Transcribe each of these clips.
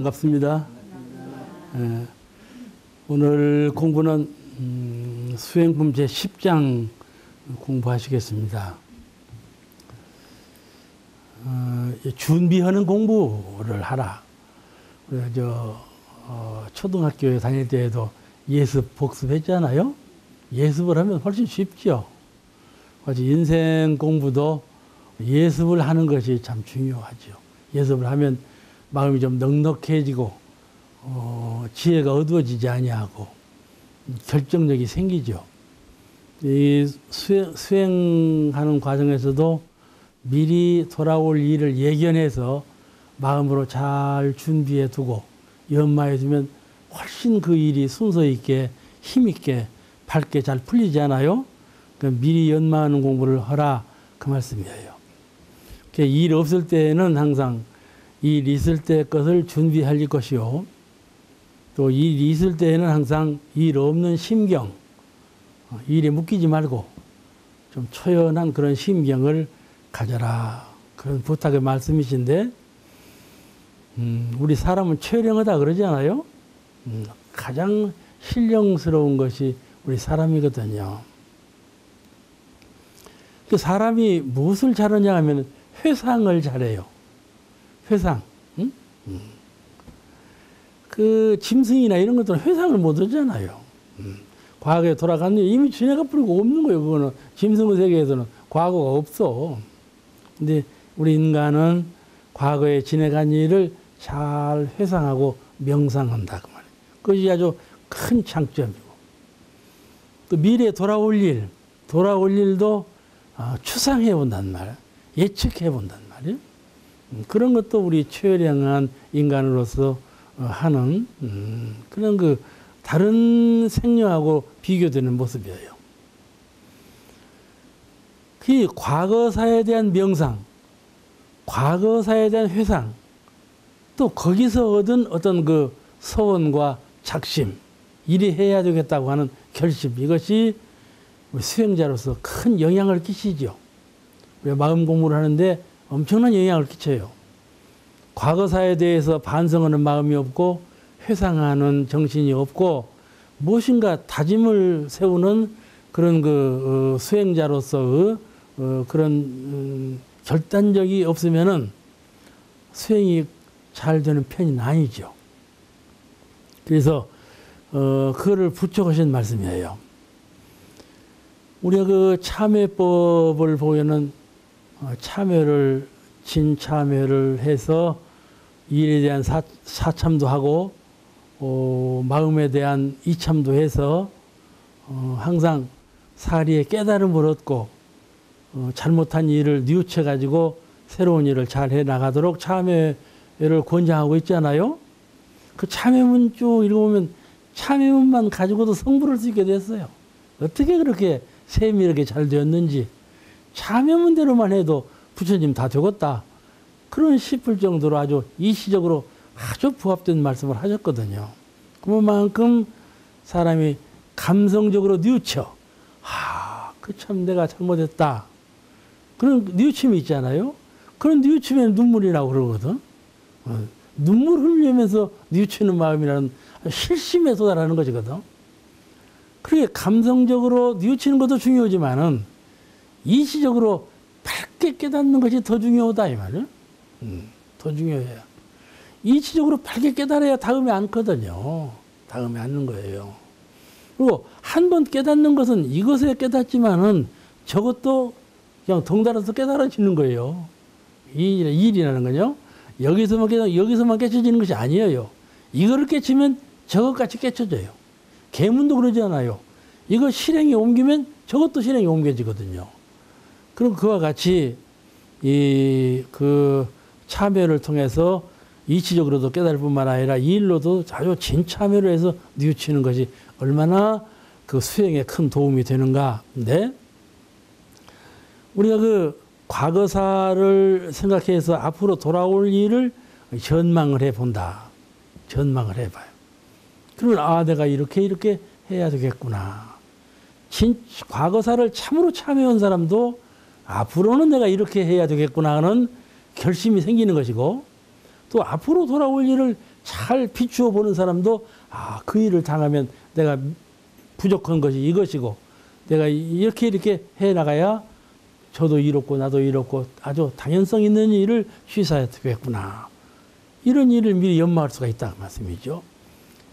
반갑습니다. 오늘 공부는 수행품 제10장 공부하시겠습니다. 준비하는 공부를 하라. 초등학교에 다닐 때에도 예습, 복습했잖아요. 예습을 하면 훨씬 쉽죠. 마치 인생 공부도 예습을 하는 것이 참 중요하죠. 예습을 하면 마음이 좀 넉넉해지고 지혜가 어두워지지 아니하고 결정력이 생기죠. 이 수행하는 과정에서도 미리 돌아올 일을 예견해서 마음으로 잘 준비해 두고 연마해 두면 훨씬 그 일이 순서 있게 힘 있게 밝게 잘 풀리지 않아요? 그러니까 미리 연마하는 공부를 하라 그 말씀이에요. 일 없을 때는 항상 일 있을 때 것을 준비할 것이요. 또 일 있을 때에는 항상 일 없는 심경, 일에 묶이지 말고 좀 초연한 그런 심경을 가져라. 그런 부탁의 말씀이신데, 우리 사람은 초연하다 그러지 않아요? 가장 신령스러운 것이 우리 사람이거든요. 그 사람이 무엇을 잘하냐 하면 회상을 잘해요. 회상. 응? 그 짐승이나 이런 것들은 회상을 못 하잖아요. 과거에 돌아간 일 이미 지나가 버리고 없는 거예요. 그거는 짐승의 세계에서는 과거가 없어. 근데 우리 인간은 과거에 지나간 일을 잘 회상하고 명상한다 그 말이에요. 그것이 아주 큰 장점이고, 또 미래에 돌아올 일도 추상해 본단 말이에요. 예측해 본단 말이에요. 그런 것도 우리 최량한 인간으로서 하는 그런 그 다른 생명하고 비교되는 모습이에요. 그 과거사에 대한 명상, 과거사에 대한 회상, 또 거기서 얻은 어떤 그 소원과 작심, 이리 해야 되겠다고 하는 결심, 이것이 우리 수행자로서 큰 영향을 끼치죠. 우리가 마음 공부를 하는데 엄청난 영향을 끼쳐요. 과거사에 대해서 반성하는 마음이 없고 회상하는 정신이 없고 무엇인가 다짐을 세우는 그런 그 수행자로서 그런 결단력이 없으면은 수행이 잘 되는 편이 아니죠. 그래서 그거를 부축하신 말씀이에요. 우리가 그 참회법을 보면은 참회를 진참회를 해서 일에 대한 사참도 하고 마음에 대한 이참도 해서 항상 사리에 깨달음을 얻고 잘못한 일을 뉘우쳐 가지고 새로운 일을 잘 해 나가도록 참회를 권장하고 있잖아요. 그 참회문 쭉 읽어보면 참회문만 가지고도 성불할 수 있게 됐어요. 어떻게 그렇게 세밀하게 잘 되었는지, 참회문대로만 해도 부처님 다 되겠다 그런 싶을 정도로 아주 이시적으로 아주 부합된 말씀을 하셨거든요. 그만큼 사람이 감성적으로 뉘우쳐, 그 참 내가 잘못했다 그런 뉘우침이 있잖아요. 그런 뉘우침에 눈물이 나고 그러거든. 눈물 흘리면서 뉘우치는 마음이라는 실심에 도달하는 것이거든. 그렇게 감성적으로 뉘우치는 것도 중요하지만은 이시적으로 밝게 깨닫는 것이 더 중요하다 이 말이에요. 더 중요해요. 이치적으로 밝게 깨달아야 다음에 않거든요. 다음에 않는 거예요. 그리고 한 번 깨닫는 것은 이것에 깨닫지만은 저것도 그냥 덩달아서 깨달아지는 거예요. 이 일이라는 건요. 여기서만 깨쳐지는 것이 아니에요. 이거를 깨치면 저것같이 깨쳐져요. 계문도 그러지 않아요. 이거 실행에 옮기면 저것도 실행에 옮겨지거든요. 그럼 그와 같이 그 참회를 통해서 이치적으로도 깨달을 뿐만 아니라 이 일로도 아주 진참회로 해서 뉘우치는 것이 얼마나 그 수행에 큰 도움이 되는가. 근데 우리가 그 과거사를 생각해서 앞으로 돌아올 일을 전망을 해본다. 전망을 해봐요. 그러면 내가 이렇게 해야 되겠구나. 과거사를 참으로 참여한 사람도 앞으로는 내가 이렇게 해야 되겠구나 하는 결심이 생기는 것이고, 또 앞으로 돌아올 일을 잘 비추어 보는 사람도 그 일을 당하면 내가 부족한 것이 이것이고 내가 이렇게 해 나가야 저도 이롭고 나도 이롭고 아주 당연성 있는 일을 취사해도 되겠구나. 이런 일을 미리 연마할 수가 있다 그 말씀이죠.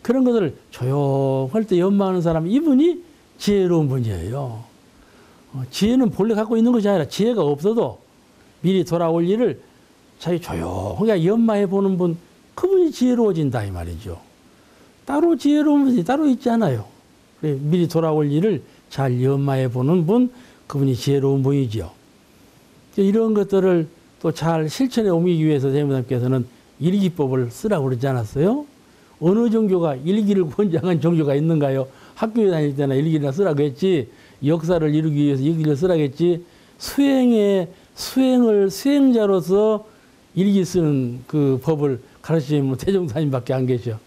그런 것을 조용할 때 연마하는 사람, 이분이 지혜로운 분이에요. 지혜는 본래 갖고 있는 것이 아니라 지혜가 없어도 미리 돌아올 일을 자기 조용하게 연마해 보는 분, 그분이 지혜로워진다 이 말이죠. 따로 지혜로운 분이 따로 있지 않아요. 미리 돌아올 일을 잘 연마해 보는 분, 그분이 지혜로운 분이죠. 이런 것들을 또 잘 실천에 옮기기 위해서 대무사님께서는 일기법을 쓰라고 그러지 않았어요? 어느 종교가 일기를 권장한 종교가 있는가요? 학교에 다닐 때나 일기나 쓰라고 했지, 역사를 이루기 위해서 일기를 쓰라고 했지, 수행자로서 일기 쓰는 그 법을 가르치는 태종사님밖에 안 계셔.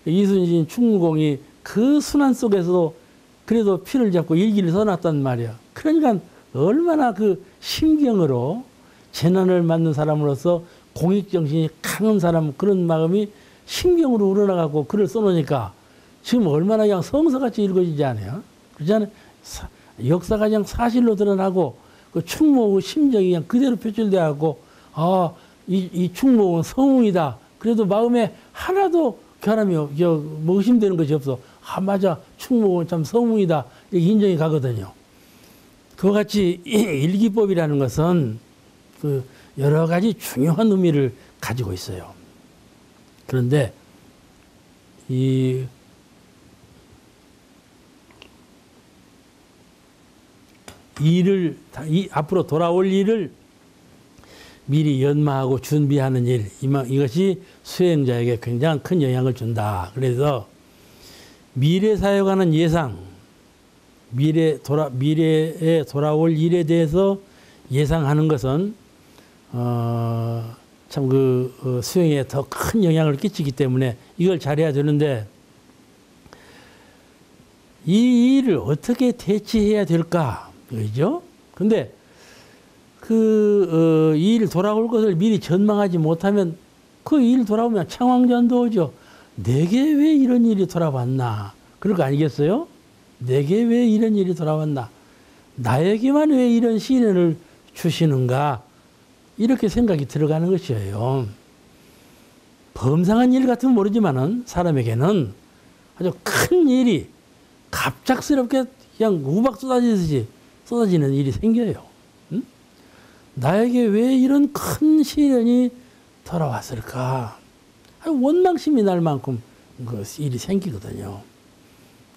이순신 충무공이 그 순환 속에서도 그래도 피를 잡고 일기를 써놨단 말이야. 그러니까 얼마나 그 심경으로 재난을 맞는 사람으로서 공익정신이 강한 사람, 그런 마음이 심경으로 우러나가고 글을 써놓으니까 지금 얼마나 그냥 성서같이 읽어지지 않아요? 그렇지 않아요? 역사가 그냥 사실로 드러나고 그 충무공의 심정이 그냥 그대로 표출돼갖고 이 충무공은 성웅이다. 그래도 마음에 하나도 결함이 의심되는 것이 없어. 맞아, 충무공은 참 성웅이다. 이렇게 인정이 가거든요. 그와 같이 일기법이라는 것은 그 여러 가지 중요한 의미를 가지고 있어요. 그런데 이 앞으로 돌아올 일을 미리 연마하고 준비하는 일, 이것이 수행자에게 굉장히 큰 영향을 준다. 그래서 미래 사에 관한 예상, 미래에 돌아올 일에 대해서 예상하는 것은 참 수행에 더 큰 영향을 끼치기 때문에 이걸 잘해야 되는데, 이 일을 어떻게 대처해야 될까? 그죠? 근데 이 일 돌아올 것을 미리 전망하지 못하면 그 일 돌아오면 창왕전도 오죠. 내게 왜 이런 일이 돌아왔나? 그럴 거 아니겠어요? 내게 왜 이런 일이 돌아왔나? 나에게만 왜 이런 시련을 주시는가? 이렇게 생각이 들어가는 것이에요. 범상한 일 같으면 모르지만은 사람에게는 아주 큰 일이 갑작스럽게 그냥 우박 쏟아지는 일이 생겨요. 응? 나에게 왜 이런 큰 시련이 돌아왔을까? 원망심이 날 만큼 그 일이 생기거든요.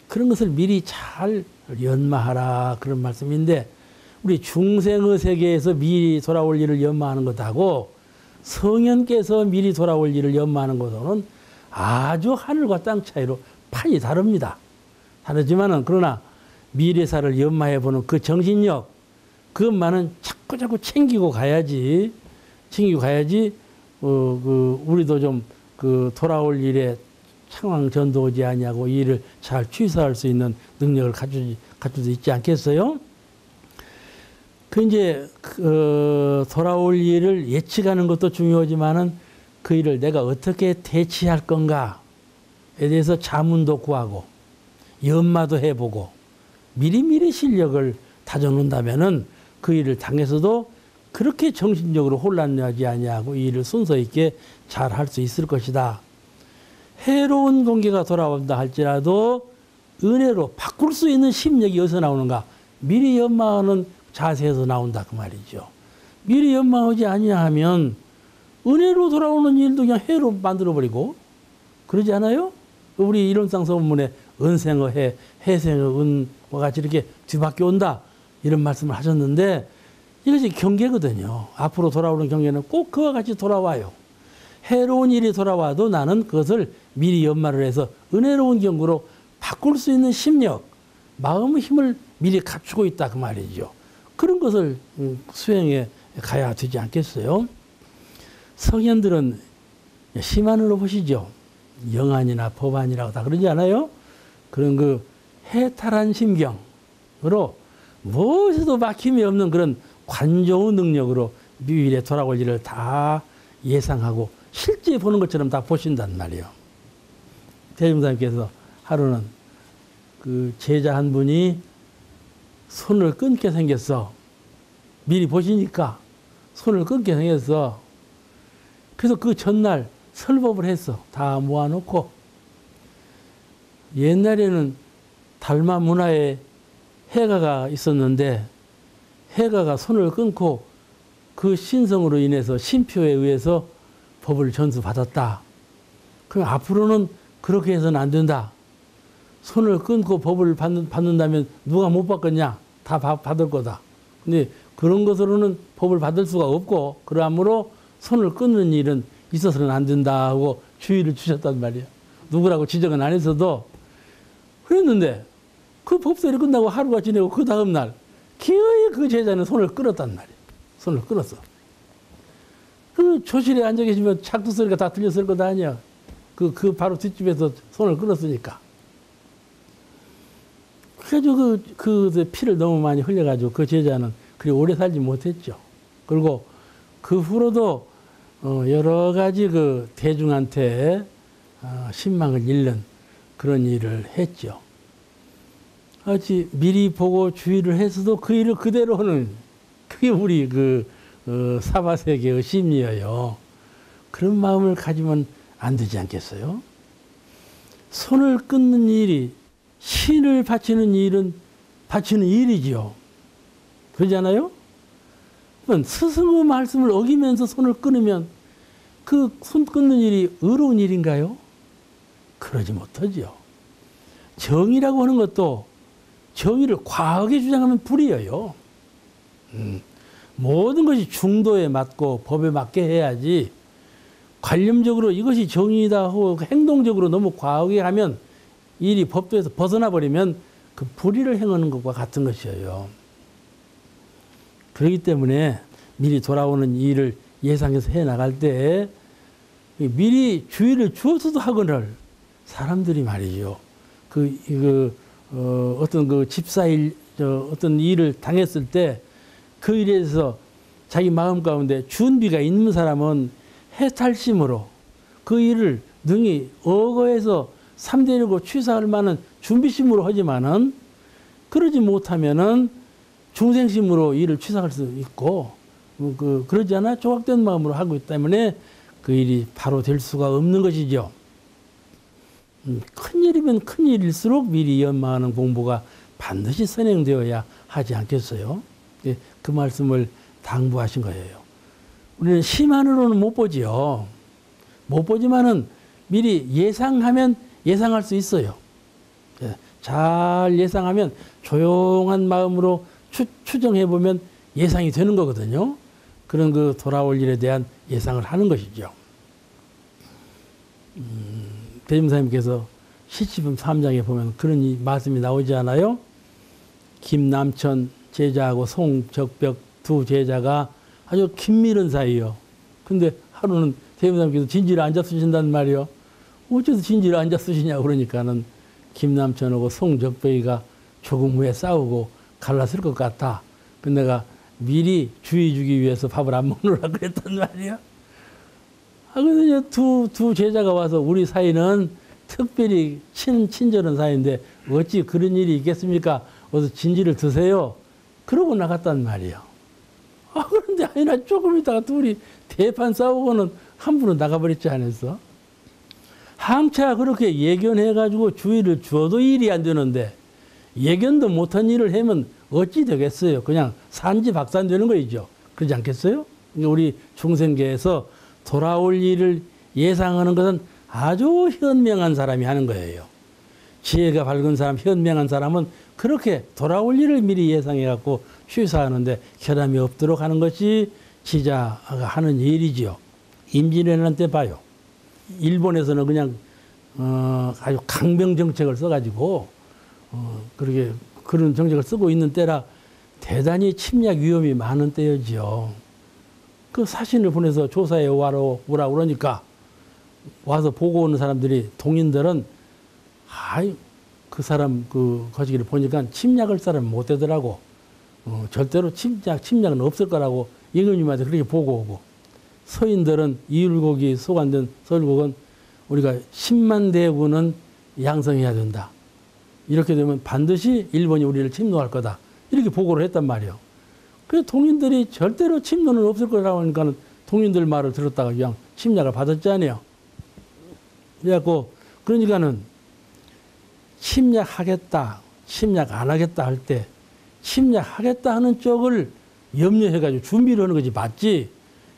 그런 것을 미리 잘 연마하라, 그런 말씀인데, 우리 중생의 세계에서 미리 돌아올 일을 연마하는 것하고 성현께서 미리 돌아올 일을 연마하는 것은 아주 하늘과 땅 차이로 판이 다릅니다. 다르지만은 그러나 미래사를 연마해 보는 그 정신력, 그것만은 자꾸 챙기고 가야지. 우리도 좀 돌아올 일에 창왕전도 오지 아니하고 이 일을 잘 취사할 수 있는 능력을 갖출 수 있지 않겠어요? 돌아올 일을 예측하는 것도 중요하지만은 그 일을 내가 어떻게 대처할 건가에 대해서 자문도 구하고 연마도 해보고 미리미리 실력을 다져놓는다면은 그 일을 당해서도 그렇게 정신적으로 혼란하지 아니하고 이 일을 순서 있게 잘 할 수 있을 것이다. 해로운 공기가 돌아온다 할지라도 은혜로 바꿀 수 있는 심력이 어디서 나오는가? 미리 연마하는 자세에서 나온다 그 말이죠. 미리 연마하지 아니하면 은혜로 돌아오는 일도 그냥 해로 만들어버리고 그러지 않아요? 우리 이론상 서문에 은생의 해, 해생의 은과 같이 이렇게 뒤바뀌어 온다 이런 말씀을 하셨는데, 이것이 경계거든요. 앞으로 돌아오는 경계는 꼭 그와 같이 돌아와요. 해로운 일이 돌아와도 나는 그것을 미리 연마를 해서 은혜로운 경구로 바꿀 수 있는 심력, 마음의 힘을 미리 갖추고 있다 그 말이죠. 그런 것을 수행해 가야 되지 않겠어요? 성현들은 심한으로 보시죠. 영안이나 법안이라고 다 그러지 않아요? 그런 해탈한 심경으로 무엇에도 막힘이 없는 그런 관조의 능력으로 미래에 돌아올 일을 다 예상하고 실제 보는 것처럼 다 보신단 말이에요. 대중사님께서 하루는 그 제자 한 분이 손을 끊게 생겼어. 미리 보시니까 손을 끊게 생겼어. 그래서 그 전날 설법을 했어. 다 모아놓고. 옛날에는 달마 문화에 해가가 있었는데 해가가 손을 끊고 그 신성으로 인해서 신표에 의해서 법을 전수받았다. 그럼 앞으로는 그렇게 해서는 안 된다. 손을 끊고 법을 받는다면 누가 못 받겠냐? 다 받을 거다. 근데 그런 것으로는 법을 받을 수가 없고 그러므로 손을 끊는 일은 있어서는 안 된다 하고 주의를 주셨단 말이에요. 누구라고 지적은 안 했어도 그랬는데 그 법설이 끝나고 하루가 지내고 그 다음날 기어이 그 제자는 손을 끊었단 말이에요. 손을 끊었어. 그 조실에 앉아 계시면 착두 소리가 다 들렸을 것 아니야. 그 바로 뒷집에서 손을 끊었으니까. 그래가지고 그 피를 너무 많이 흘려가지고 그 제자는 그리 오래 살지 못했죠. 그리고 그 후로도 여러 가지 그 대중한테 신망을 잃는 그런 일을 했죠. 어찌 미리 보고 주의를 했어도 그 일을 그대로 하는 그게 우리 사바세계의 심리예요. 그런 마음을 가지면 안 되지 않겠어요? 손을 끊는 일이 신을 바치는 일은 바치는 일이지요. 그러잖아요? 스승의 말씀을 어기면서 손을 끊으면 그 손 끊는 일이 의로운 일인가요? 그러지 못하지요. 정의라고 하는 것도 정의를 과하게 주장하면 불이에요. 모든 것이 중도에 맞고 법에 맞게 해야지 관념적으로 이것이 정의다 하고 행동적으로 너무 과하게 하면 일이 법도에서 벗어나 버리면 그 불의를 행하는 것과 같은 것이에요. 그렇기 때문에 미리 돌아오는 일을 예상해서 해나갈 때 미리 주의를 주어서도 하거늘 사람들이 말이죠. 어떤 그 집사일, 어떤 일을 당했을 때 그 일에 대해서 자기 마음 가운데 준비가 있는 사람은 해탈심으로 그 일을 능히 억어해서 삼대려고 취사할 만한 준비심으로 하지만은 그러지 못하면은 중생심으로 일을 취사할 수 있고 그러지 않아 조각된 마음으로 하고 있기 때문에 그 일이 바로 될 수가 없는 것이죠. 큰 일이면 큰 일일수록 미리 연마하는 공부가 반드시 선행되어야 하지 않겠어요? 그 말씀을 당부하신 거예요. 우리는 시만으로는 못 보지요. 못 보지만은 미리 예상하면 예상할 수 있어요. 잘 예상하면 조용한 마음으로 추정해 보면 예상이 되는 거거든요. 그런 그 돌아올 일에 대한 예상을 하는 것이죠. 대림사님께서 시치품 3장에 보면 그런 말씀이 나오지 않아요? 김남천 제자하고 송적벽 두 제자가 아주 긴밀한 사이요. 근데 하루는 대림사님께서 진지를 앉아 쓰신단 말이요. 어째서 진지를 앉아 쓰시냐 그러니까는 김남천하고 송적벽이가 조금 후에 싸우고 갈랐을 것 같다. 근데 내가 미리 주의 주기 위해서 밥을 안 먹느라 그랬단 말이야. 그래서 두 제자가 와서 우리 사이는 특별히 친절한 사이인데 어찌 그런 일이 있겠습니까? 어서 진지를 드세요. 그러고 나갔단 말이에요. 그런데 아니나 조금 있다가 둘이 대판 싸우고는 한 분은 나가버렸지 않았어? 항차 그렇게 예견해가지고 주의를 주어도 일이 안 되는데 예견도 못한 일을 하면 어찌 되겠어요? 그냥 산지박산되는 거이죠. 그러지 않겠어요? 우리 중생계에서 돌아올 일을 예상하는 것은 아주 현명한 사람이 하는 거예요. 지혜가 밝은 사람, 현명한 사람은 그렇게 돌아올 일을 미리 예상해갖고 취사하는데 결함이 없도록 하는 것이 지자가 하는 일이지요. 임진왜란 때 봐요. 일본에서는 그냥 아주 강병 정책을 써가지고 그렇게 그런 정책을 쓰고 있는 때라 대단히 침략 위험이 많은 때였죠. 그 사신을 보내서 조사해 오라 그러니까 와서 보고 오는 사람들이 동인들은 그 사람 거시기를 보니까 침략할 사람 못 되더라고. 절대로 침략은 없을 거라고 임금님한테 그렇게 보고 오고 서인들은 이율곡이 소관된 서울곡은 우리가 10만 대군은 양성해야 된다. 이렇게 되면 반드시 일본이 우리를 침노할 거다. 이렇게 보고를 했단 말이에요. 그래서 동인들이 절대로 침노는 없을 거라고 하니까 동인들 말을 들었다가 그냥 침략을 받았잖아요. 그래갖고 그러니까는 침략하겠다, 침략 안 하겠다 할 때 침략하겠다 하는 쪽을 염려해가지고 준비를 하는 거지 맞지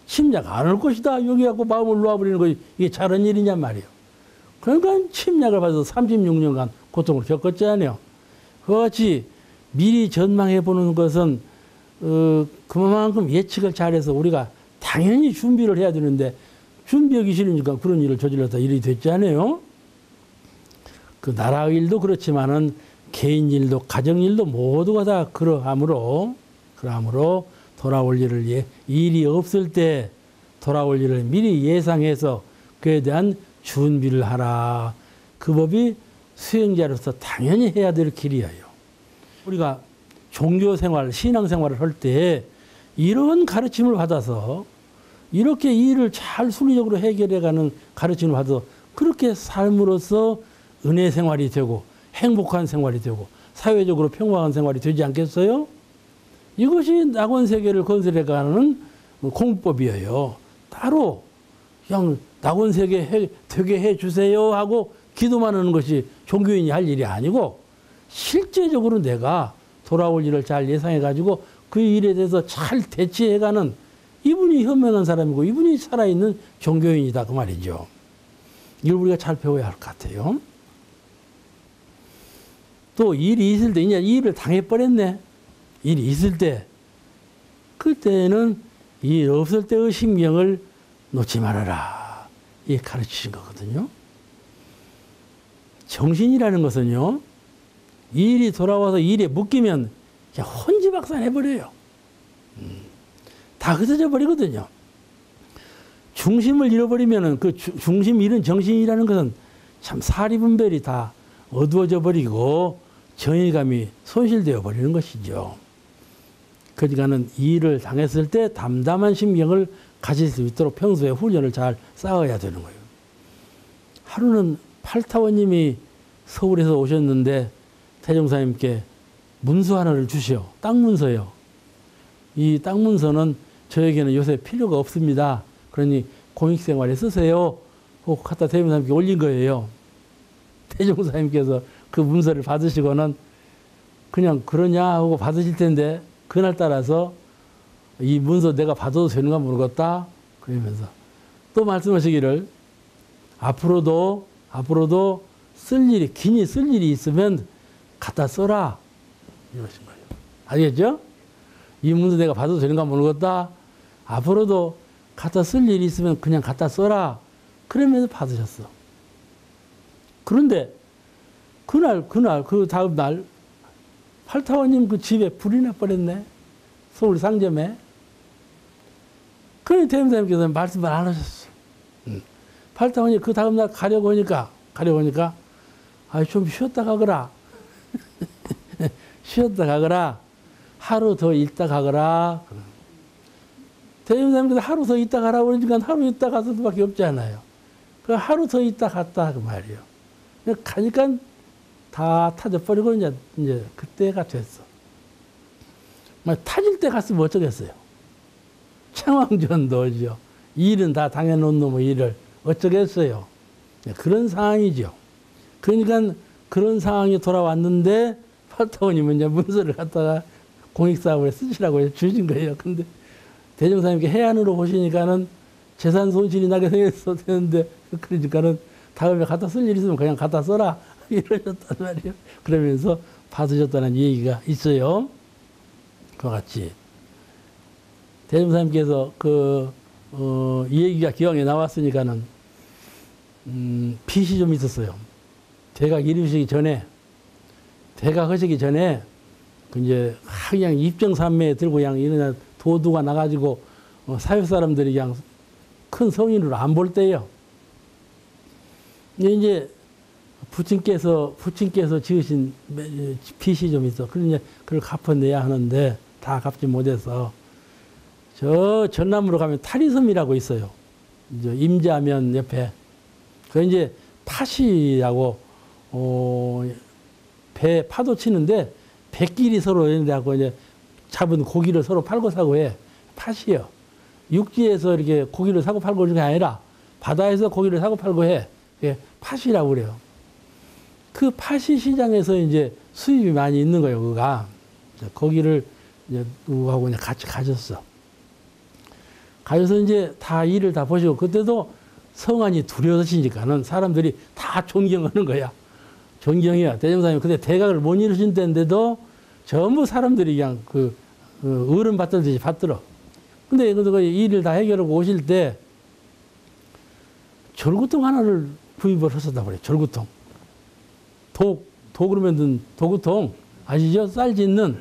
침략 안 할 것이다 여기 갖고 마음을 놓아버리는 것이 이게 잘한 일이냔 말이에요. 그러니까 침략을 받아서 36년간 고통을 겪었잖아요. 그와 같이 미리 전망해보는 것은 그만큼 예측을 잘해서 우리가 당연히 준비를 해야 되는데 준비하기 싫으니까 그런 일을 저질렀다 일이 됐잖아요. 그 나라 일도 그렇지만은 개인 일도 가정 일도 모두가 다 그러하므로 돌아올 일이 없을 때 돌아올 일을 미리 예상해서 그에 대한 준비를 하라. 그 법이 수행자로서 당연히 해야 될 길이에요. 우리가 종교생활, 신앙생활을 할 때 이런 가르침을 받아서 이렇게 일을 잘 순리적으로 해결해가는 가르침을 받아서 그렇게 삶으로써 은혜 생활이 되고 행복한 생활이 되고 사회적으로 평화한 생활이 되지 않겠어요? 이것이 낙원세계를 건설해가는 공법이에요. 따로 그냥 낙원세계 되게 해주세요 하고 기도만 하는 것이 종교인이 할 일이 아니고 실제적으로 내가 돌아올 일을 잘 예상해가지고 그 일에 대해서 잘 대처해가는 이분이 현명한 사람이고 이분이 살아있는 종교인이다 그 말이죠. 이걸 우리가 잘 배워야 할 것 같아요. 또 일이 있을 때 이제 일을 당해버렸네. 일이 있을 때 그때는 일 없을 때의 신경을 놓지 말아라. 이 가르치신 거거든요. 정신이라는 것은요. 일이 돌아와서 일에 묶이면 그냥 혼지박산해버려요. 다 흩어져 버리거든요. 중심을 잃어버리면 그 중심 잃은 정신이라는 것은 참 사리분별이 다 어두워져 버리고 정의감이 손실되어 버리는 것이죠. 그러니까는 일을 당했을 때 담담한 심경을 가질 수 있도록 평소에 훈련을 잘 쌓아야 되는 거예요. 하루는 팔타원님이 서울에서 오셨는데 대종사님께 문서 하나를 주시오. 땅 문서요. 이 땅 문서는 저에게는 요새 필요가 없습니다. 그러니 공익생활에 쓰세요. 하고 갖다 대종사님께 올린 거예요. 대종사님께서 그 문서를 받으시고는 그냥 그러냐 하고 받으실 텐데 그날 따라서 이 문서 내가 받아도 되는가 모르겠다 그러면서 또 말씀하시기를 앞으로도 긴히 쓸 일이 있으면 갖다 써라 이러신 거예요. 알겠죠? 이 문서 내가 받아도 되는가 모르겠다. 앞으로도 갖다 쓸 일이 있으면 그냥 갖다 써라. 그러면서 받으셨어. 그런데 그날 그 다음 날 팔타원님 그 집에 불이 나버렸네. 서울 상점에. 그러니 대명사님께서 말씀을 안 하셨어. 팔타원이 그 다음 날 가려고 하니까 좀 쉬었다 가거라. 쉬었다 가거라. 하루 더 있다 가거라. 대명사님께서 하루 더 있다 가라고 그러니까 하루 있다 가서 수밖에 없잖아요. 그 하루 더 있다 갔다 그 말이에요. 가니까 다 타져버리고 이제 그때가 됐어. 타질 때 갔으면 어쩌겠어요. 창왕전도죠. 일은 다 당해놓은 놈의 일을 어쩌겠어요. 그런 상황이죠. 그러니까 그런 상황이 돌아왔는데 팔타원님은 이제 문서를 갖다가 공익사업에 쓰시라고 해서 주신 거예요. 근데 대종사님께 해안으로 보시니까는 재산 손실이 나게 생겼어 되는데 그러니까는 다음에 갖다 쓸 일 있으면 그냥 갖다 써라 이러셨단 말이에요. 그러면서 받으셨다는 얘기가 있어요. 그와 같이 대종사님께서 이 얘기가 기왕에 나왔으니까는 빚이 좀 있었어요. 대각 이루시기 전에 그 이제 그냥 입정산매에 들고 그냥 이런 도두가 나가지고 사회 사람들이 그냥 큰 성인으로 안 볼 때요. 이제 부친께서 지으신 빚이 좀 있어. 그러니 그걸 갚아내야 하는데 다 갚지 못해서 저 전남으로 가면 타리섬이라고 있어요. 이제 임자면 옆에. 그 이제 팥이라고 배 파도 치는데 배끼리 서로 이래갖고 이제 잡은 고기를 서로 팔고 사고 해. 팥이요. 육지에서 이렇게 고기를 사고 팔고 그런 게 아니라 바다에서 고기를 사고 팔고 해. 예, 팥이라고 그래요. 그 팥이 시장에서 이제 수입이 많이 있는 거예요, 그가. 거기를 이제 누구하고 그냥 같이 가셨어. 가셔서 이제 다 일을 다 보시고, 그때도 성안이 두려우시니까는 사람들이 다 존경하는 거야. 존경이야. 대종사님 그때 대각을 못 이루신 때인데도 전부 사람들이 그냥 어른 받들듯이 받들어. 근데 그 일을 다 해결하고 오실 때 절구통 하나를 구입을 하셨다고 그래요. 절구통. 독으로 만든 도구통 아시죠? 쌀 찢는.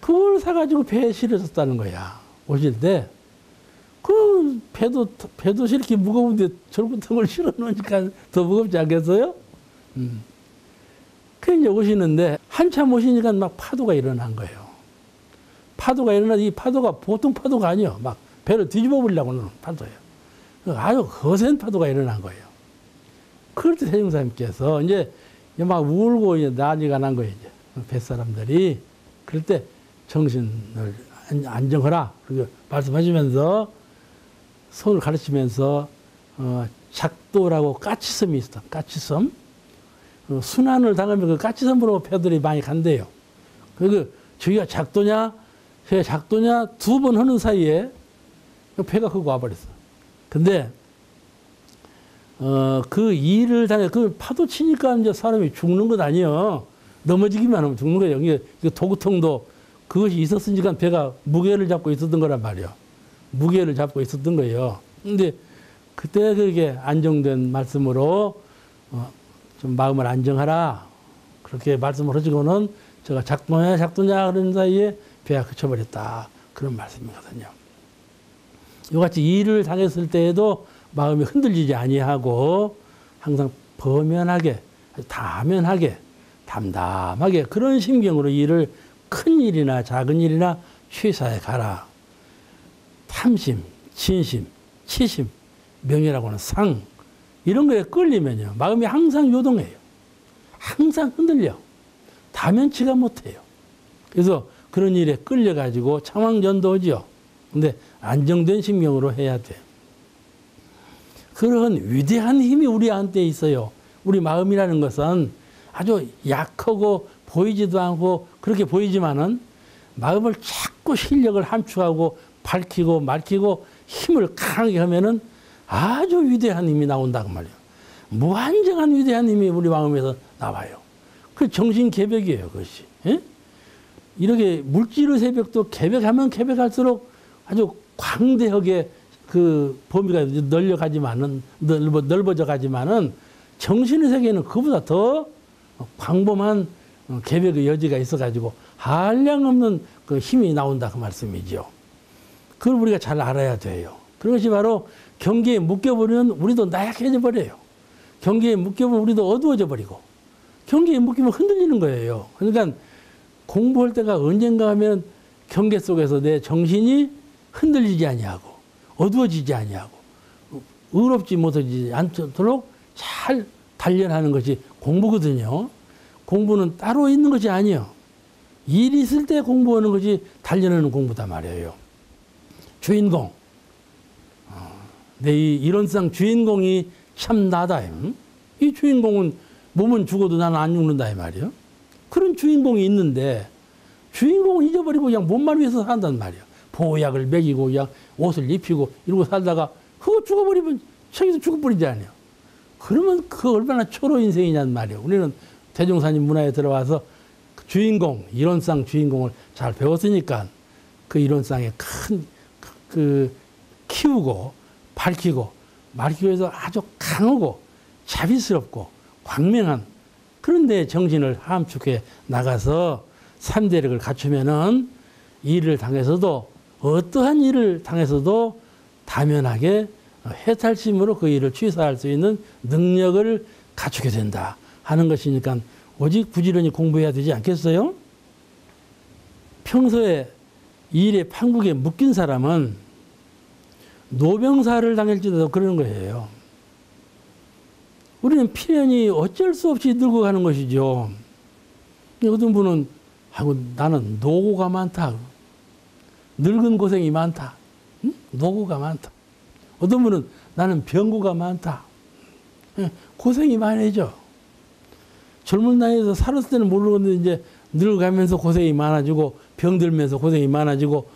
그걸 사가지고 배에 실으셨다는 거야. 오실 때. 그 배도 이렇게 무거운데 절구통을 실어 놓으니까 더 무겁지 않겠어요? 그 이제 오시는데 한참 오시니까 막 파도가 일어난 거예요. 파도가 일어나 이 파도가 보통 파도가 아니에요. 막 배를 뒤집어 버리려고 하는 파도예요. 아주 거센 파도가 일어난 거예요. 그럴 때 세종사님께서 이제 막 울고 이제 난리가 난 거예요. 이제 뱃사람들이. 그럴 때 정신을 안정하라. 그렇게 말씀하시면서 손을 가르치면서 작도라고 까치섬이 있어. 까치섬. 순환을 당하면 그 까치섬으로 배들이 많이 간대요. 저기가 작도냐 두 번 하는 사이에 배가 거기 와버렸어. 근데 그 일을 당해 그 파도 치니까 이제 사람이 죽는 것 아니에요. 넘어지기만 하면 죽는 거예요. 이게 도구통도 그것이 있었으니까 배가 무게를 잡고 있었던 거란 말이에요. 무게를 잡고 있었던 거예요. 근데 그때 그게 안정된 말씀으로 좀 마음을 안정하라. 그렇게 말씀을 하시고는 제가 작도냐 그런 사이에 배가 그쳐버렸다. 그런 말씀이거든요. 이같이 일을 당했을 때에도 마음이 흔들리지 아니하고 항상 범연하게, 다면하게, 담담하게 그런 심경으로 일을 큰 일이나 작은 일이나 취사해 가라. 탐심, 진심, 치심, 명예라고 하는 상 이런 거에 끌리면요. 마음이 항상 요동해요. 항상 흔들려. 다면치가 못해요. 그래서 그런 일에 끌려가지고 창왕전도지요. 근데 안정된 심경으로 해야 돼요. 그런 위대한 힘이 우리한테 있어요. 우리 마음이라는 것은 아주 약하고 보이지도 않고 그렇게 보이지만은 마음을 자꾸 실력을 함축하고 밝히고 말히고 힘을 강하게 하면은 아주 위대한 힘이 나온다고 말이에요. 무한정한 위대한 힘이 우리 마음에서 나와요. 그 정신 개벽이에요, 그것이. 예? 이렇게 물질의 새벽도 개벽하면 개벽할수록 아주 광대하게 그 범위가 넓어져 가지만은 정신의 세계는 그보다 더 광범한 개벽의 여지가 있어가지고 한량없는 그 힘이 나온다 그 말씀이죠. 그걸 우리가 잘 알아야 돼요. 그것이 바로 경계에 묶여버리면 우리도 나약해져 버려요. 경계에 묶여버리면 우리도 어두워져 버리고 경계에 묶이면 흔들리는 거예요. 그러니까 공부할 때가 언젠가 하면 경계 속에서 내 정신이 흔들리지 아니하고 어두워지지 아니하고 의롭지 못하지 않도록 잘 단련하는 것이 공부거든요. 공부는 따로 있는 것이 아니에요. 일이 있을 때 공부하는 것이 단련하는 공부다 말이에요. 주인공. 내 이 이론상 주인공이 참 나다. 이 주인공은 몸은 죽어도 나는 안 죽는다 이 말이에요. 그런 주인공이 있는데 주인공을 잊어버리고 그냥 몸만 위해서 산단 말이에요. 보약을 먹이고 그냥 옷을 입히고 이러고 살다가 그거 죽어버리면 저기서 죽어버리지 않아요. 그러면 그 얼마나 초로 인생이냐는 말이에요. 우리는 대종사님 문화에 들어와서 그 주인공, 이론상 주인공을 잘 배웠으니까 그 이론상에 큰 키우고 밝히고 말히고 해서 아주 강하고 자비스럽고 광명한 그런 데 정신을 함축해 나가서 삼대력을 갖추면은 일을 당해서도 어떠한 일을 당해서도 다면하게 해탈심으로 그 일을 취사할 수 있는 능력을 갖추게 된다 하는 것이니까 오직 부지런히 공부해야 되지 않겠어요? 평소에 이 일에 판국에 묶인 사람은 노병사를 당할지도 그러는 거예요. 우리는 필연이 어쩔 수 없이 늙어가는 것이죠. 어떤 분은 하고 나는 노고가 많다. 늙은 고생이 많다. 응? 노고가 많다. 어떤 분은 나는 병고가 많다. 고생이 많아져. 젊은 나이에서 살았을 때는 모르겠는데 이제 늙어가면서 고생이 많아지고 병들면서 고생이 많아지고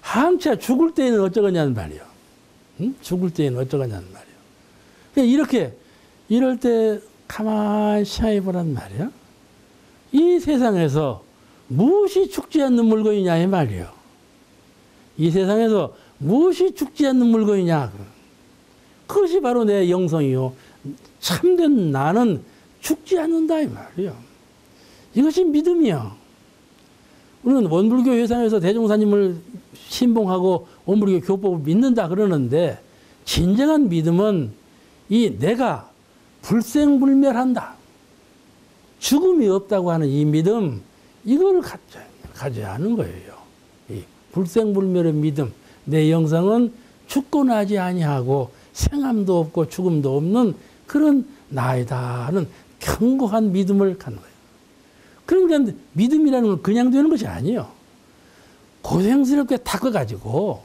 한차 죽을 때에는 어쩌겠냐는 말이에요. 응? 죽을 때에는 어쩌겠냐는 말이에요. 이렇게 이럴 때 가만히 생각해보란 말이에요. 이 세상에서 무엇이 죽지 않는 물건이냐 이 말이에요. 이 세상에서 무엇이 죽지 않는 물건이냐. 그것이 바로 내 영성이요. 참된 나는 죽지 않는다 이 말이에요. 이것이 믿음이요. 우리는 원불교 회상에서 대종사님을 신봉하고 원불교 교법을 믿는다 그러는데 진정한 믿음은 이 내가 불생불멸한다. 죽음이 없다고 하는 이 믿음 이걸 가져야 하는 거예요. 이 불생불멸의 믿음. 내 영성은 죽고 나지 아니하고 생함도 없고 죽음도 없는 그런 나이다 하는 견고한 믿음을 갖는 거예요. 그러니까 믿음이라는 건 그냥 되는 것이 아니에요. 고생스럽게 닦아가지고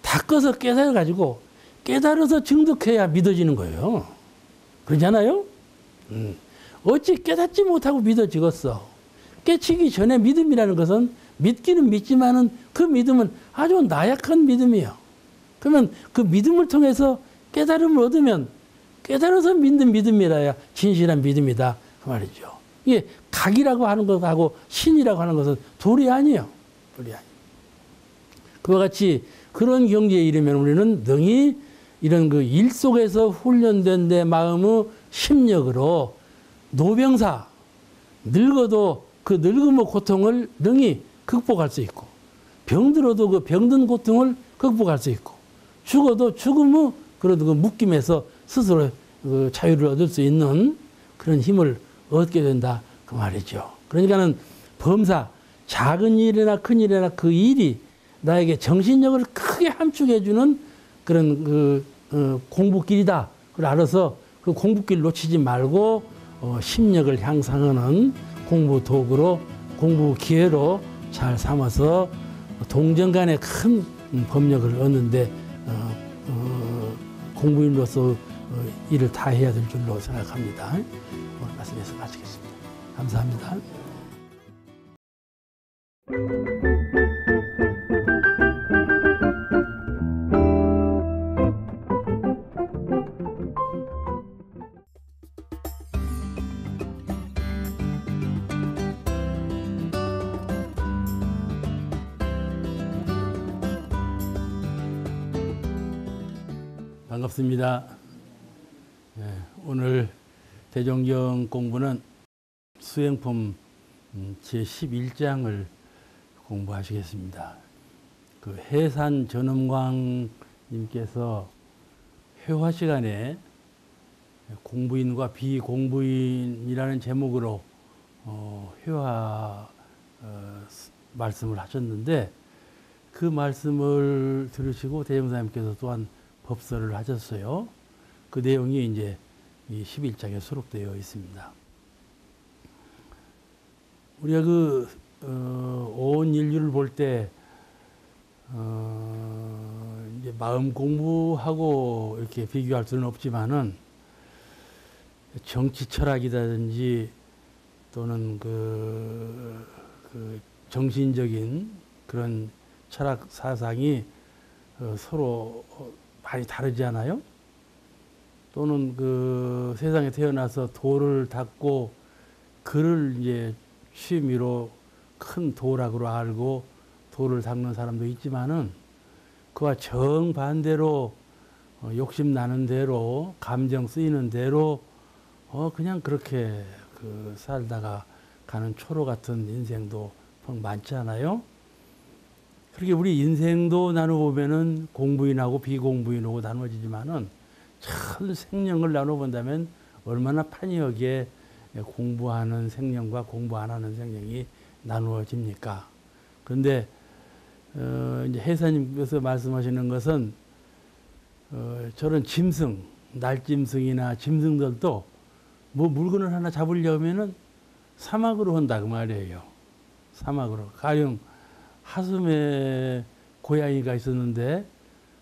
닦아서 깨달아가지고 깨달아서 증득해야 믿어지는 거예요. 그렇잖아요? 어찌 깨닫지 못하고 믿어지겠어. 깨치기 전에 믿음이라는 것은 믿기는 믿지만은 그 믿음은 아주 나약한 믿음이에요. 그러면 그 믿음을 통해서 깨달음을 얻으면 깨달아서 믿는 믿음이라야 진실한 믿음이다. 그 말이죠. 이게 각이라고 하는 것하고 신이라고 하는 것은 둘이 아니에요. 둘이 아니에요. 그와 같이 그런 경지에 이르면 우리는 능히 이런 그 일 속에서 훈련된 내 마음의 심력으로 노병사, 늙어도 그 늙음의 고통을 능히 극복할 수 있고, 병들어도 그 병든 고통을 극복할 수 있고, 죽어도 죽음의 그래도 그 묶임에서 스스로 그 자유를 얻을 수 있는 그런 힘을 얻게 된다. 그 말이죠. 그러니까는 범사, 작은 일이나 큰 일이나 그 일이 나에게 정신력을 크게 함축해주는 그런 그 공부길이다. 그걸 알아서 그 공부길 놓치지 말고 심력을 향상하는 공부 도구로, 공부 기회로 잘 삼아서 동정 간의 큰 법력을 얻는데 공부인으로서 일을 다 해야 될 줄로 생각합니다. 오늘 말씀에서 마치겠습니다. 감사합니다. 반갑습니다. 오늘 대종경 공부는 수행품 제11장을 공부하시겠습니다. 그 해산 전엄광님께서 회화 시간에 공부인과 비공부인이라는 제목으로 회화 말씀을 하셨는데, 그 말씀을 들으시고 대종사님께서 또한 법설을 하셨어요. 그 내용이 이제 이 11장에 수록되어 있습니다. 우리가 온 인류를 볼 때 이제 마음 공부하고 이렇게 비교할 수는 없지만은 정치 철학이라든지 또는 그 정신적인 그런 철학 사상이 서로 많이 다르지 않아요? 또는 그 세상에 태어나서 도를 닦고 그를 이제 취미로 큰 도락으로 알고 도를 닦는 사람도 있지만은 그와 정반대로 욕심 나는 대로 감정 쓰이는 대로 그냥 그렇게 살다가 가는 초로 같은 인생도 많지 않아요? 그렇게 우리 인생도 나눠보면은 공부인하고 비공부인하고 나눠지지만은 참 생명을 나눠본다면 얼마나 판이하게 공부하는 생명과 공부 안 하는 생명이 나누어집니까? 그런데 이제 회사님께서 말씀하시는 것은 저런 짐승, 날짐승이나 짐승들도 뭐 물건을 하나 잡으려면은 사막으로 한다 그 말이에요. 사막으로. 가령 하섬에 고양이가 있었는데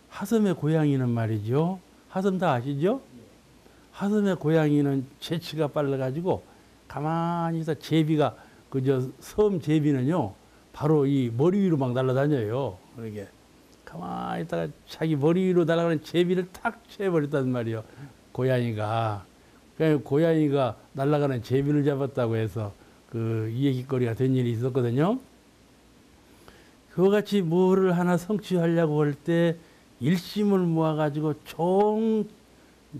하섬의 고양이는 말이죠. 하섬 다 아시죠? 하섬의 고양이는 재치가 빨라가지고 가만히 있어 제비가 그저 섬 제비는요 바로 이 머리 위로 막 날아다녀요. 그러게 가만히 있다가 자기 머리 위로 날아가는 제비를 탁 쳐버렸단 말이에요. 고양이가. 그러니까 고양이가 날아가는 제비를 잡았다고 해서 그 얘기거리가 된 일이 있었거든요. 그와 같이 뭐를 하나 성취하려고 할 때 일심을 모아가지고 총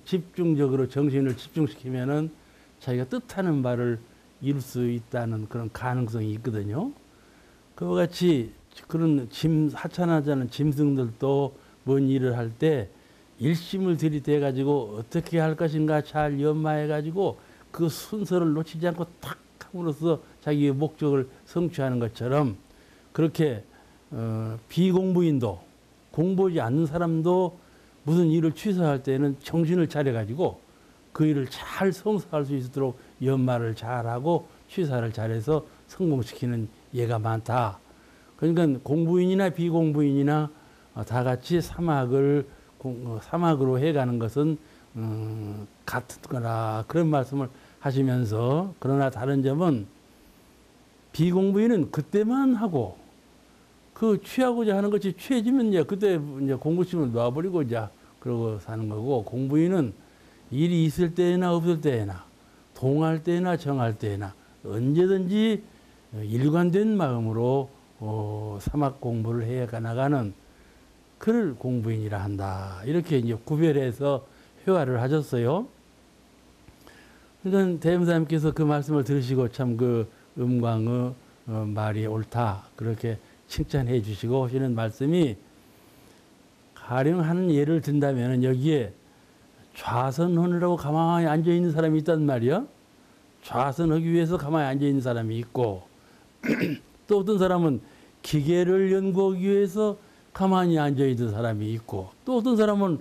집중적으로 정신을 집중시키면은 자기가 뜻하는 바를 이룰 수 있다는 그런 가능성이 있거든요. 그와 같이 그런 하찮하지 않은 짐승들도 뭔 일을 할 때 일심을 들이대 가지고 어떻게 할 것인가 잘 연마해 가지고 그 순서를 놓치지 않고 탁 함으로써 자기의 목적을 성취하는 것처럼 그렇게 비공부인도 공부하지 않는 사람도 무슨 일을 취소할 때는 정신을 차려 가지고 그 일을 잘 성사할 수 있도록 연마를 잘하고 취사를 잘해서 성공시키는 예가 많다. 그러니까 공부인이나 비공부인이나 다 같이 사막으로 해가는 것은 같은 거라 그런 말씀을 하시면서 그러나 다른 점은 비공부인은 그때만 하고 그 취하고자 하는 것이 취해지면 이제 그때 이제 공부심을 놔버리고 이제 그러고 사는 거고 공부인은 일이 있을 때나 없을 때나 동할 때나 정할 때나 언제든지 일관된 마음으로 사막 공부를 해 나가는 그를 공부인이라 한다. 이렇게 이제 구별해서 회화를 하셨어요. 그러니까 대명사님께서 그 말씀을 들으시고 참 그 음광의 말이 옳다. 그렇게 칭찬해 주시고 하시는 말씀이 가령 하는 예를 든다면 여기에 좌선하느라고 가만히 앉아 있는 사람이 있단 말이야. 좌선하기 위해서 가만히 앉아 있는 사람이 있고 또 어떤 사람은 기계를 연구하기 위해서 가만히 앉아 있는 사람이 있고 또 어떤 사람은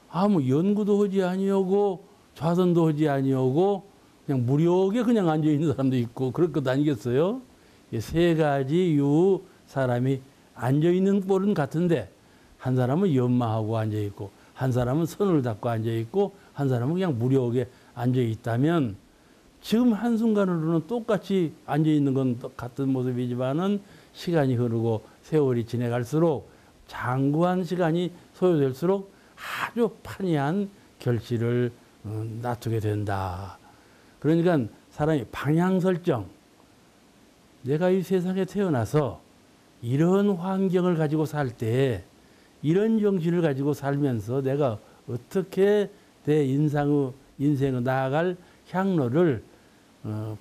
아무 연구도 하지 아니하고 좌선도 하지 아니하고 그냥 무력에 그냥 앉아 있는 사람도 있고 그럴 것 아니겠어요? 세 가지 유 사람이 앉아 있는 꼴은 같은데 한 사람은 연마하고 앉아 있고 한 사람은 선을 닫고 앉아 있고 한 사람은 그냥 무력에 앉아 있다면 지금 한순간으로는 똑같이 앉아 있는 건 같은 모습이지만은 시간이 흐르고 세월이 지나갈수록 장구한 시간이 소요될수록 아주 판이한 결실을 놔두게 된다. 그러니까 사람이 방향 설정, 내가 이 세상에 태어나서 이런 환경을 가지고 살 때 이런 정신을 가지고 살면서 내가 어떻게 내 인생을 나아갈 향로를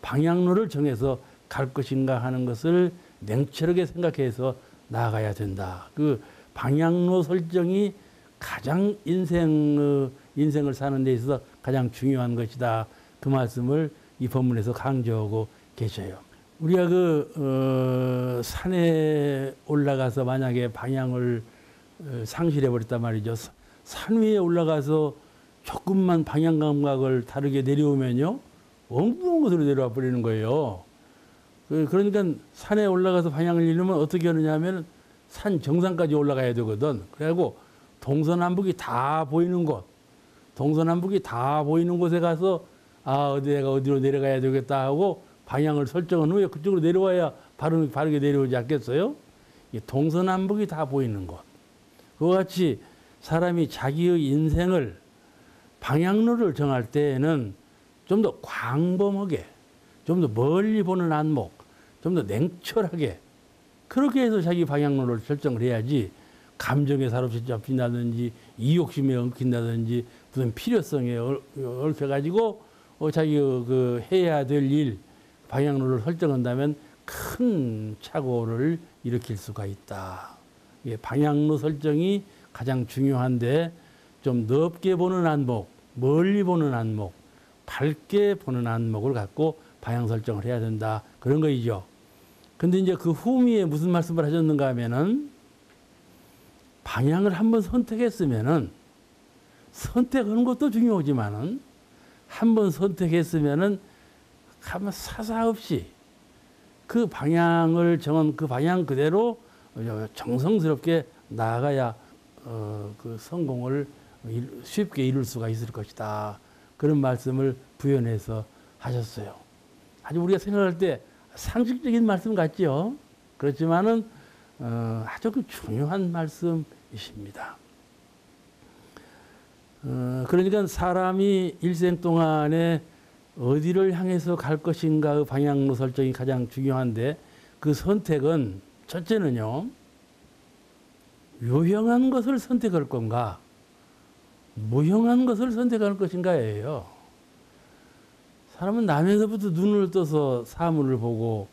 방향로를 정해서 갈 것인가 하는 것을 냉철하게 생각해서 나아가야 된다. 그 방향로 설정이 가장 인생을 사는 데 있어서 가장 중요한 것이다. 그 말씀을 이 본문에서 강조하고 계셔요. 우리가 산에 올라가서 만약에 방향을 상실해 버렸단 말이죠. 산 위에 올라가서 조금만 방향 감각을 다르게 내려오면요. 엉뚱한 곳으로 내려와 버리는 거예요. 그러니까 산에 올라가서 방향을 잃으면 어떻게 하느냐 하면 산 정상까지 올라가야 되거든. 그래갖고 동서남북이 다 보이는 곳, 동서남북이 다 보이는 곳에 가서 내가 어디로 내려가야 되겠다 하고 방향을 설정한 후에 그쪽으로 내려와야 바르게 내려오지 않겠어요? 동서남북이 다 보이는 곳. 그와 같이 사람이 자기의 인생을 방향로를 정할 때에는 좀 더 광범하게, 좀 더 멀리 보는 안목, 좀 더 냉철하게 그렇게 해서 자기 방향로를 설정을 해야지 감정에 사로잡힌다든지 이욕심에 얽힌다든지 무슨 필요성에 얽혀가지고 자기 해야 될 일 방향로를 설정한다면 큰 착오를 일으킬 수가 있다. 방향로 설정이 가장 중요한데 좀 넓게 보는 안목, 멀리 보는 안목, 밝게 보는 안목을 갖고 방향 설정을 해야 된다. 그런 거이죠. 근데 이제 그 후미에 무슨 말씀을 하셨는가 하면은 방향을 한번 선택했으면은 선택하는 것도 중요하지만은 한번 선택했으면은 가만 사사 없이 그 방향을 정한 그 방향 그대로 정성스럽게 나아가야 그 성공을 쉽게 이룰 수가 있을 것이다. 그런 말씀을 부연해서 하셨어요. 아주 우리가 생각할 때 상식적인 말씀 같죠. 그렇지만은 아주 그 중요한 말씀이십니다. 그러니까 사람이 일생 동안에 어디를 향해서 갈 것인가의 방향로 설정이 가장 중요한데 그 선택은 첫째는요. 유형한 것을 선택할 건가 무형한 것을 선택할 것인가예요. 사람은 나면서부터 눈을 떠서 사물을 보고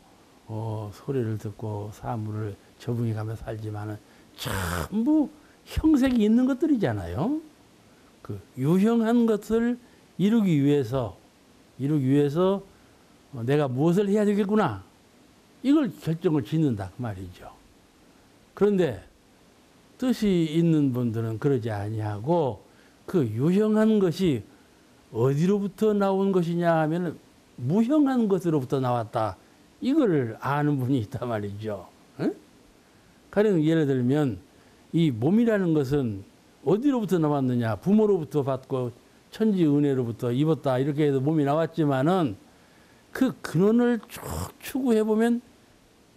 소리를 듣고 사물을 적응해 가며 살지만은 전부 형색이 있는 것들이잖아요. 그 유형한 것을 이루기 위해서 내가 무엇을 해야 되겠구나 이걸 결정을 짓는다 그 말이죠. 그런데 뜻이 있는 분들은 그러지 아니하고 그 유형한 것이 어디로부터 나온 것이냐 하면 무형한 것으로부터 나왔다. 이걸 아는 분이 있단 말이죠. 응? 가령 예를 들면 이 몸이라는 것은 어디로부터 나왔느냐. 부모로부터 받고 천지 은혜로부터 입었다. 이렇게 해서 몸이 나왔지만은 그 근원을 쭉 추구해 보면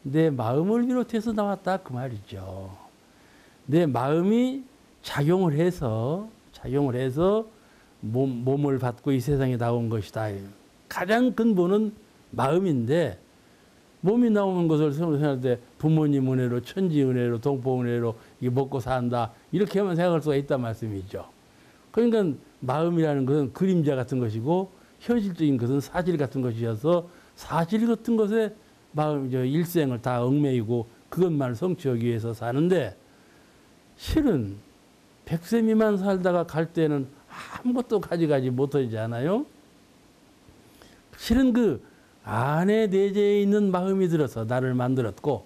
내 마음을 비롯해서 나왔다. 그 말이죠. 내 마음이 작용을 해서 몸을 받고 이 세상에 나온 것이다. 가장 근본은 마음인데 몸이 나오는 것을 생각할 때 부모님 은혜로 천지 은혜로 동포 은혜로 이게 먹고 산다. 이렇게 하면 생각할 수가 있단 말씀이죠. 그러니까 마음이라는 것은 그림자 같은 것이고 현실적인 것은 사실 같은 것이어서 사실 같은 것에 마음 일생을 다 얽매이고 그것만을 성취하기 위해서 사는데 실은 100세 미만 살다가 갈 때는 아무것도 가져가지 못하잖아요. 실은 그 안에 내재해 있는 마음이 들어서 나를 만들었고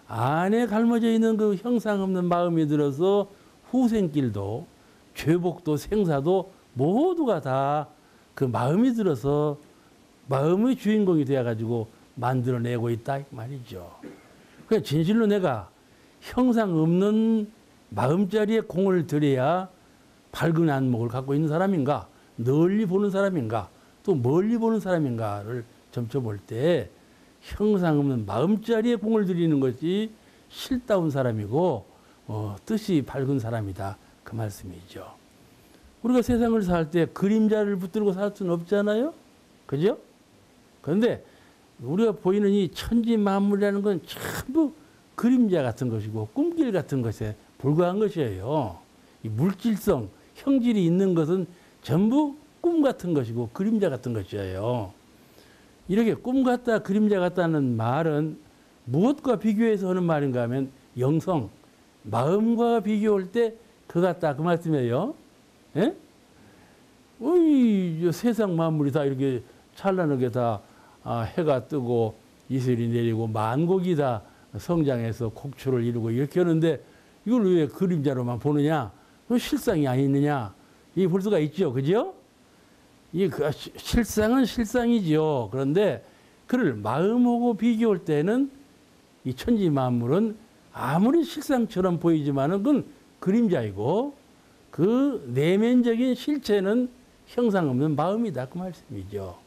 안에 갈머져 있는 그 형상 없는 마음이 들어서 후생길도 죄복도 생사도 모두가 다 그 마음이 들어서 마음의 주인공이 되어가지고 만들어내고 있다 이 말이죠. 그러니까 진실로 내가 형상 없는 마음자리에 공을 들여야 밝은 안목을 갖고 있는 사람인가, 널리 보는 사람인가, 또 멀리 보는 사람인가를 점쳐볼 때 형상 없는 마음자리에 공을 들이는 것이 실다운 사람이고 뜻이 밝은 사람이다. 그 말씀이죠. 우리가 세상을 살 때 그림자를 붙들고 살 수는 없잖아요. 그죠? 그런데 우리가 보이는 이 천지 만물이라는 건 전부 그림자 같은 것이고 꿈길 같은 것에 불과한 것이에요. 이 물질성, 형질이 있는 것은 전부 꿈 같은 것이고 그림자 같은 것이에요. 이렇게 꿈 같다, 그림자 같다는 말은 무엇과 비교해서 하는 말인가 하면 영성, 마음과 비교할 때 그 같다 그 말씀이에요. 예? 세상 만물이 다 이렇게 찬란하게 다 해가 뜨고 이슬이 내리고 만국이 다 성장해서 곡초를 이루고 이렇게 하는데 이걸 왜 그림자로만 보느냐? 실상이 아니느냐? 이 볼 수가 있죠. 그죠? 실상은 실상이죠. 그런데 그를 마음하고 비교할 때는 이 천지 만물은 아무리 실상처럼 보이지만은 그건 그림자이고 그 내면적인 실체는 형상 없는 마음이다. 그 말씀이죠.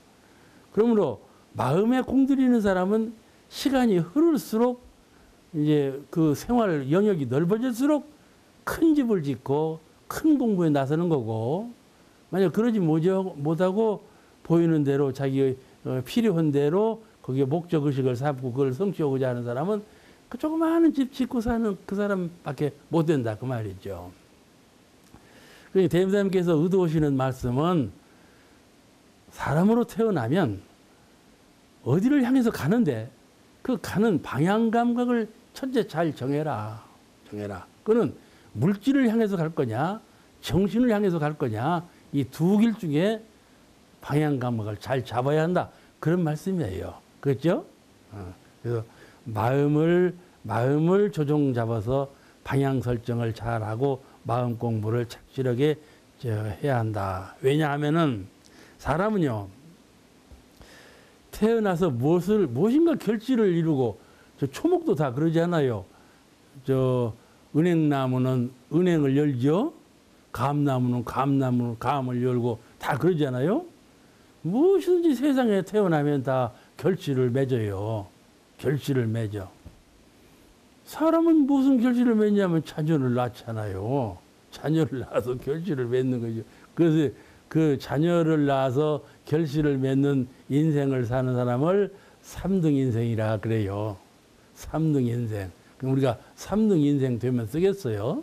그러므로 마음에 공들이는 사람은 시간이 흐를수록 이제 그 생활 영역이 넓어질수록 큰 집을 짓고 큰 공부에 나서는 거고 만약 그러지 못하고 보이는 대로 자기 필요한 대로 거기에 목적의식을 삼고 그걸 성취하고자 하는 사람은 그 조그마한 집 짓고 사는 그 사람밖에 못 된다. 그 말이죠. 그러니까 대임사님께서 의도하시는 말씀은 사람으로 태어나면 어디를 향해서 가는데 그 가는 방향 감각을 첫째 잘 정해라. 그거는 물질을 향해서 갈 거냐 정신을 향해서 갈 거냐 이 두 길 중에 방향 감각을 잘 잡아야 한다. 그런 말씀이에요. 그렇죠? 그래서 마음을 조종 잡아서 방향 설정을 잘하고 마음 공부를 착실하게 해야 한다. 왜냐하면은 사람은요, 태어나서 무엇인가 결실을 이루고, 저 초목도 다 그러지 않아요. 저 은행나무는 은행을 열죠. 감나무는 감을 열고 다 그러지 않아요? 무엇이든지 세상에 태어나면 다 결실을 맺어요. 결실을 맺어. 사람은 무슨 결실을 맺냐면 자녀를 낳잖아요. 자녀를 낳아서 결실을 맺는 거죠. 그래서 그 자녀를 낳아서 결실을 맺는 인생을 사는 사람을 3등 인생이라 그래요. 3등 인생. 그럼 우리가 3등 인생 되면 쓰겠어요?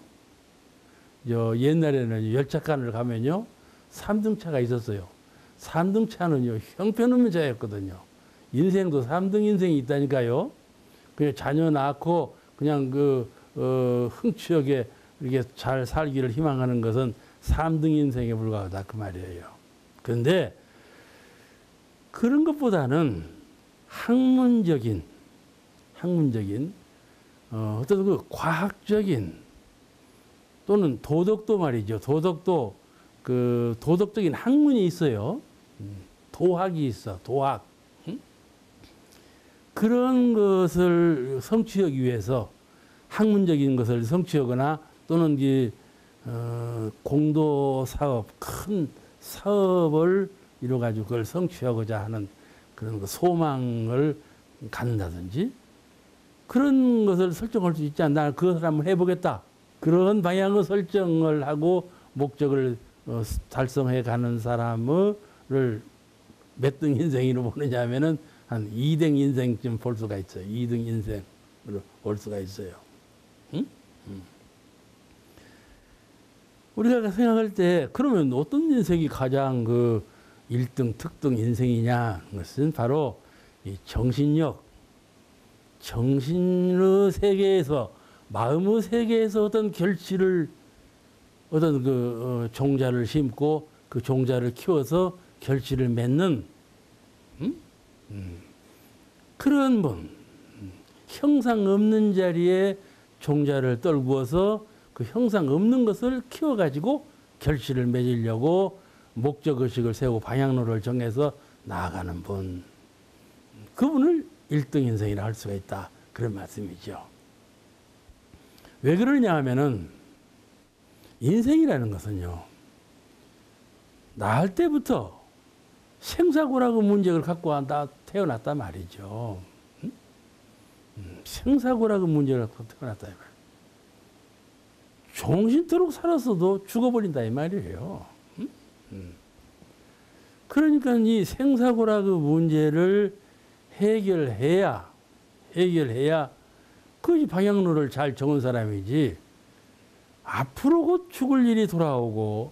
옛날에는 열차간을 가면요, 3등차가 있었어요. 3등차는요, 형편없는 차였거든요. 인생도 3등 인생이 있다니까요. 그냥 자녀 낳고 그냥 흥취하게 이렇게 잘 살기를 희망하는 것은 3등 인생에 불과하다 그 말이에요. 그런데 그런 것보다는 학문적인 어떤 그 과학적인 또는 도덕도 말이죠. 도덕도 그 도덕적인 학문이 있어요. 도학이 있어. 도학. 그런 것을 성취하기 위해서 학문적인 것을 성취하거나 또는 공도 사업, 큰 사업을 이뤄가지고 그걸 성취하고자 하는 그런 그 소망을 갖는다든지 그런 것을 설정할 수 있지 않나. 그것을 한번 해보겠다. 그런 방향의 설정을 하고 목적을 달성해 가는 사람을 몇 등 인생으로 보느냐 하면은 한 2등 인생쯤 볼 수가 있어요. 2등 인생으로 볼 수가 있어요. 응? 우리가 생각할 때 그러면 어떤 인생이 가장 그 1등 특등 인생이냐? 그것은 바로 이 정신력, 정신의 세계에서, 마음의 세계에서 어떤 결실을, 어떤 종자를 심고 그 종자를 키워서 결실을 맺는 그런 분, 형상 없는 자리에 종자를 떨구어서 그 형상 없는 것을 키워가지고 결실을 맺으려고 목적의식을 세우고 방향로를 정해서 나아가는 분, 그분을 1등 인생이라 할 수가 있다. 그런 말씀이죠. 왜 그러냐 하면은 인생이라는 것은요, 낳을 때부터 생사고라고 문제를 갖고 태어났단 말이죠. 생사고라고 문제를 갖고 태어났다 이 말. 종신토록 살았어도 죽어버린다 이 말이에요. 그러니까 이 생사고라고 문제를 해결해야 그 방향로를 잘 정한 사람이지, 앞으로 곧 죽을 일이 돌아오고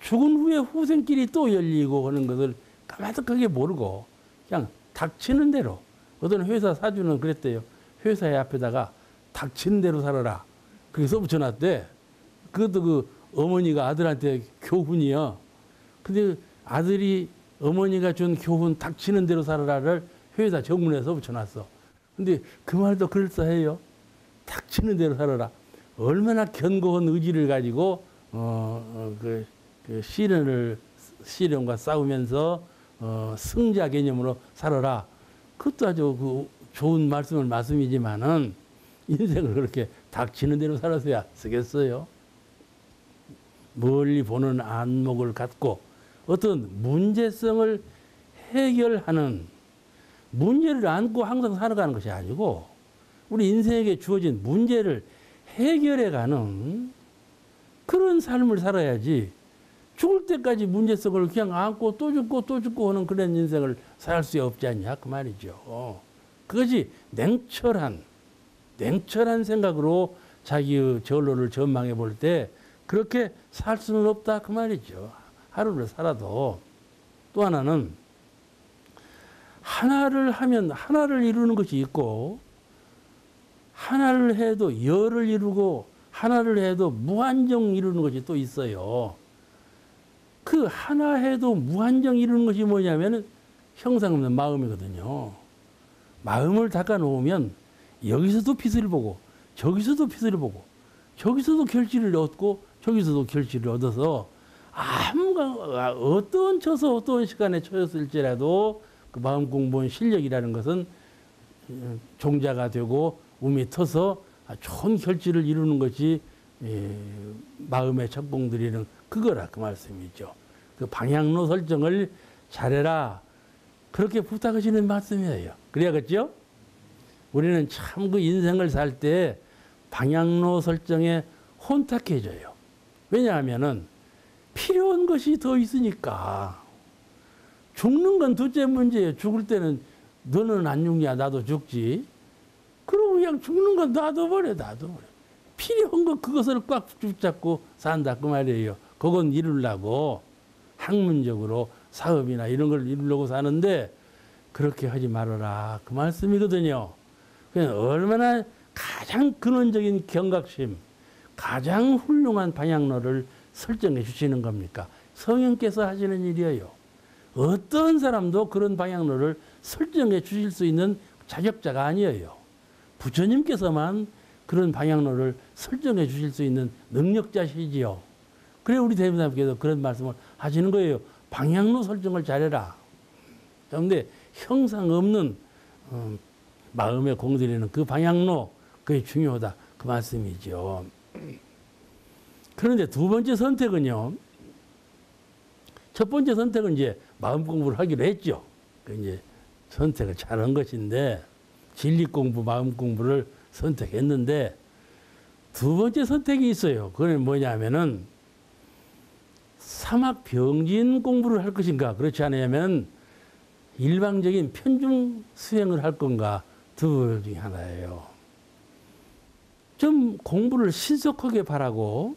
죽은 후에 후생길이 또 열리고 하는 것을 까마득하게 모르고 그냥 닥치는 대로, 어떤 회사 사주는 그랬대요. 회사의 앞에다가 닥치는 대로 살아라. 그게 써붙여놨대. 그것도 그 어머니가 아들한테 교훈이야. 근데 아들이 어머니가 준 교훈 닥치는 대로 살아라를 회사 정문에 써붙여놨어. 근데 그 말도 그럴싸해요. 닥치는 대로 살아라. 얼마나 견고한 의지를 가지고 그 시련과 싸우면서 승자 개념으로 살아라. 그것도 아주 그 좋은 말씀이지만은 인생을 그렇게 닥치는 대로 살아서야 쓰겠어요. 멀리 보는 안목을 갖고 어떤 문제성을 해결하는, 문제를 안고 항상 살아가는 것이 아니고 우리 인생에게 주어진 문제를 해결해가는 그런 삶을 살아야지, 죽을 때까지 문제성을 그냥 안고 또 죽고 하는 그런 인생을 살 수 없지 않냐 그 말이죠. 그것이 냉철한 생각으로 자기의 전로를 전망해 볼 때 그렇게 살 수는 없다 그 말이죠. 하루를 살아도. 또 하나는 하나를 하면 하나를 이루는 것이 있고, 하나를 해도 열을 이루고 하나를 해도 무한정 이루는 것이 또 있어요. 그 하나 해도 무한정 이루는 것이 뭐냐면 형상 없는 마음이거든요. 마음을 닦아 놓으면 여기서도 빛을 보고 저기서도 빛을 보고 저기서도 결실을 얻고 저기서도 결실을 얻어서 어떤 처서 어떤 시간에 처했을지라도 그 마음 공부의 실력이라는 것은 종자가 되고 움이 터서 좋은 결실을 이루는 것이 마음의 첫공들이는 그거라 그 말씀이죠. 그 방향로 설정을 잘해라 그렇게 부탁하시는 말씀이에요. 그래야겠죠? 우리는 참 그 인생을 살 때 방향로 설정에 혼탁해져요. 왜냐하면은 필요한 것이 더 있으니까. 죽는 건 둘째 문제예요. 죽을 때는 너는 안 죽냐 나도 죽지. 그러고 그냥 죽는 건 놔둬버려. 필요한 거 그것을 꽉 붙잡고 산다 그 말이에요. 그건 이루려고 학문적으로 사업이나 이런 걸 이루려고 사는데 그렇게 하지 말아라 그 말씀이거든요. 그냥 얼마나 가장 근원적인 경각심, 가장 훌륭한 방향로를 설정해 주시는 겁니까? 성령께서 하시는 일이에요. 어떤 사람도 그런 방향로를 설정해 주실 수 있는 자격자가 아니에요. 부처님께서만 그런 방향로를 설정해 주실 수 있는 능력자시지요. 그래 우리 대부사님께서 그런 말씀을 하시는 거예요. 방향로 설정을 잘해라. 그런데 형상 없는 마음에 공들이는 그 방향로 그게 중요하다 그 말씀이죠. 그런데 두 번째 선택은요. 첫 번째 선택은 이제 마음 공부를 하기로 했죠. 그 이제 선택을 잘한 것인데 진리 공부, 마음 공부를 선택했는데 두 번째 선택이 있어요. 그건 뭐냐면은 사막 병진 공부를 할 것인가 그렇지 않으면 일방적인 편중 수행을 할 건가 두 중에 하나예요. 좀 공부를 신속하게 바라고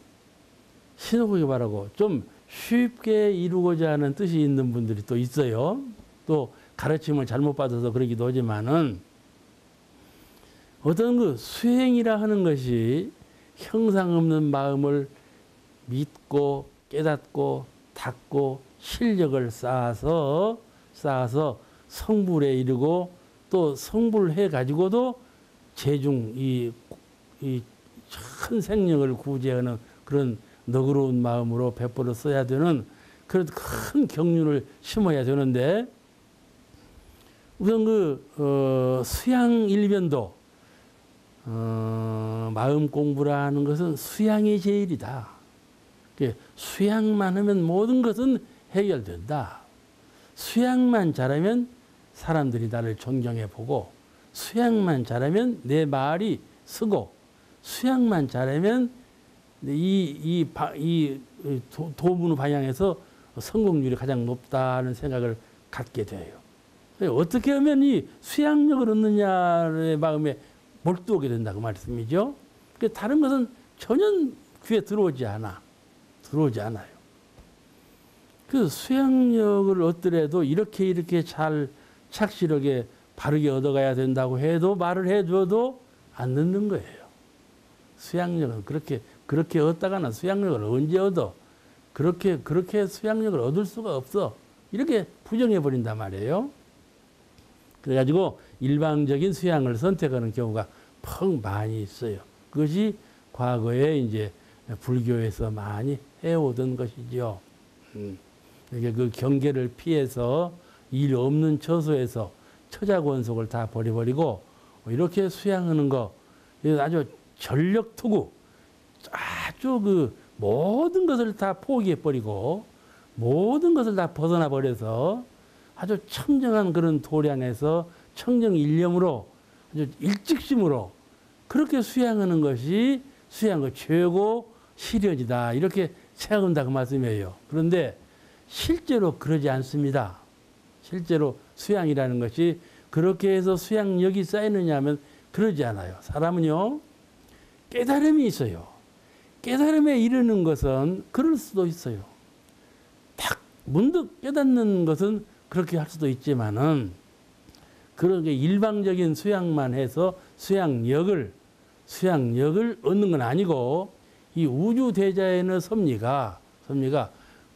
좀 쉽게 이루고자 하는 뜻이 있는 분들이 또 있어요. 또 가르침을 잘못 받아서 그러기도 하지만은 어떤 그 수행이라 하는 것이 형상 없는 마음을 믿고 깨닫고 닦고 실력을 쌓아서 성불에 이르고 또 성불해 가지고도 재중 이 큰 생명을 구제하는 그런 너그러운 마음으로 베풀어 써야 되는 그런 큰 경륜을 심어야 되는데 우선 수양 일변도 마음 공부라는 것은 수양이 제일이다. 수양만 하면 모든 것은 해결된다. 수양만 잘하면 사람들이 나를 존경해 보고 수양만 잘하면 내 말이 쓰고 수양만 잘하면 이 도문 방향에서 성공률이 가장 높다는 생각을 갖게 돼요. 어떻게 하면 이 수양력을 얻느냐의 마음에 몰두하게 된다고 말씀이죠. 다른 것은 전혀 귀에 들어오지 않아요. 그 수양력을 얻더라도 이렇게 잘 착실하게 바르게 얻어가야 된다고 해도 말을 해줘도 안 듣는 거예요. 수양력은 그렇게 얻다가는 수양력을 언제 얻어? 그렇게 수양력을 얻을 수가 없어. 이렇게 부정해 버린단 말이에요. 그래가지고 일방적인 수양을 선택하는 경우가 퍽 많이 있어요. 그것이 과거에 이제 불교에서 많이 해오던 것이죠. 이게 그 경계를 피해서 일 없는 처소에서 처자권속을 다 버려버리고 이렇게 수양하는 거 아주 전력투구 아주 그 모든 것을 다 포기해버리고 모든 것을 다 벗어나 버려서 아주 청정한 그런 도량에서 청정 일념으로 아주 일직심으로 그렇게 수양하는 것이 수양의 최고 시련이다. 이렇게 생각한다 그 말씀이에요. 그런데 실제로 그러지 않습니다. 실제로 수양이라는 것이 그렇게 해서 수양력이 쌓이느냐 하면 그러지 않아요. 사람은요. 깨달음이 있어요. 깨달음에 이르는 것은 그럴 수도 있어요. 딱 문득 깨닫는 것은 그렇게 할 수도 있지만은 그렇게 일방적인 수양만 해서 수양력을 얻는 건 아니고 이 우주대자에는 섭리가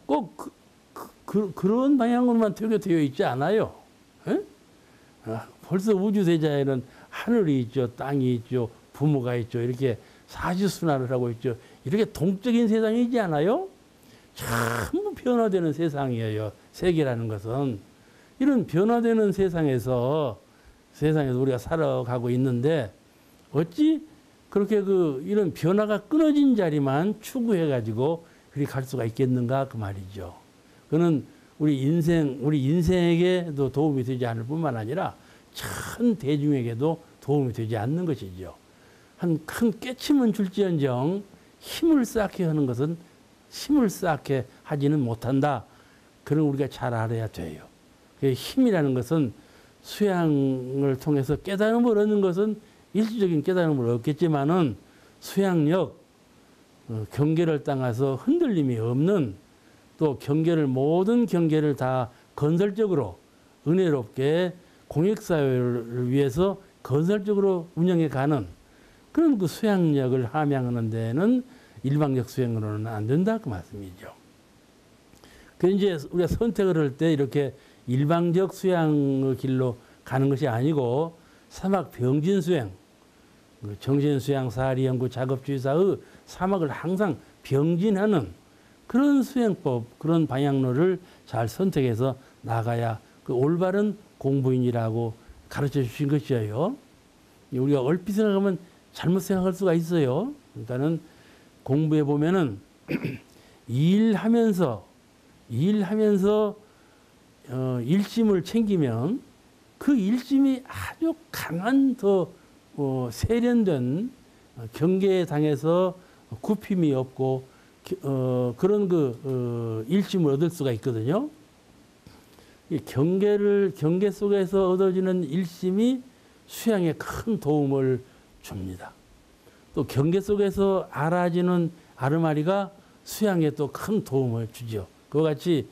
꼭 그런 방향으로만 되게 되어 있지 않아요. 벌써 우주대자에는 하늘이 있죠, 땅이 있죠, 부모가 있죠. 이렇게 사지순환을 하고 있죠. 이렇게 동적인 세상이지 않아요? 전부 변화되는 세상이에요. 세계라는 것은. 이런 변화되는 세상에서 우리가 살아가고 있는데 어찌 그렇게 이런 변화가 끊어진 자리만 추구해가지고 그리 갈 수가 있겠는가 그 말이죠. 그는 우리 인생에게도 도움이 되지 않을 뿐만 아니라 전 대중에게도 도움이 되지 않는 것이죠. 한 큰 깨침은 줄지언정 힘을 쌓게 하는 것은 힘을 쌓게 하지는 못한다. 그런 우리가 잘 알아야 돼요. 힘이라는 것은 수양을 통해서 깨달음을 얻는 것은 일시적인 깨달음을 얻겠지만은 수양력, 경계를 따라서 흔들림이 없는 또 모든 경계를 다 건설적으로 은혜롭게 공익사회를 위해서 건설적으로 운영해 가는 그런 그 수양력을 함양하는 데는 일방적 수양으로는 안 된다 그 말씀이죠. 그 이제 우리가 선택을 할 때 이렇게 일방적 수양의 길로 가는 것이 아니고 사막 병진 수양, 정신 수양, 사리 연구, 작업주의사의 사막을 항상 병진하는 그런 수행법, 그런 방향로를 잘 선택해서 나가야 그 올바른 공부인이라고 가르쳐 주신 것이에요. 우리가 얼핏 생각하면 잘못 생각할 수가 있어요. 그러니까는 공부해 보면은 일하면서 일심을 챙기면 그 일심이 아주 강한 더 세련된 경계에 당해서 굽힘이 없고 그런 일심을 얻을 수가 있거든요. 경계 속에서 얻어지는 일심이 수양에 큰 도움을 줍니다. 또 경계 속에서 알아지는 아르마리가 수양에 또 큰 도움을 주죠. 그와 같이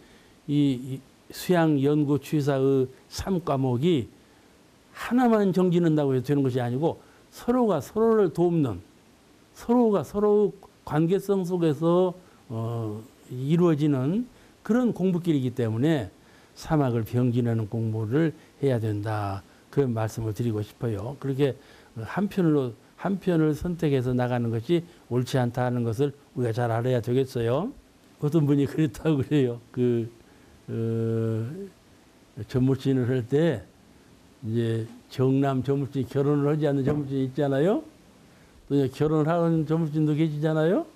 이 수양 연구 취사의 3과목이 하나만 정지는다고 해서 되는 것이 아니고 서로가 서로를 돕는 서로가 서로 관계성 속에서 이루어지는 그런 공부길이기 때문에 사막을 병진하는 공부를 해야 된다. 그런 말씀을 드리고 싶어요. 그렇게 한편을 선택해서 나가는 것이 옳지 않다는 것을 우리가 잘 알아야 되겠어요. 어떤 분이 그랬다고 그래요. 전무진을 할 때 이제 정남 전무진 결혼을 하지 않는 전무진 있잖아요. 또 결혼을 하는 전무진도 계시잖아요.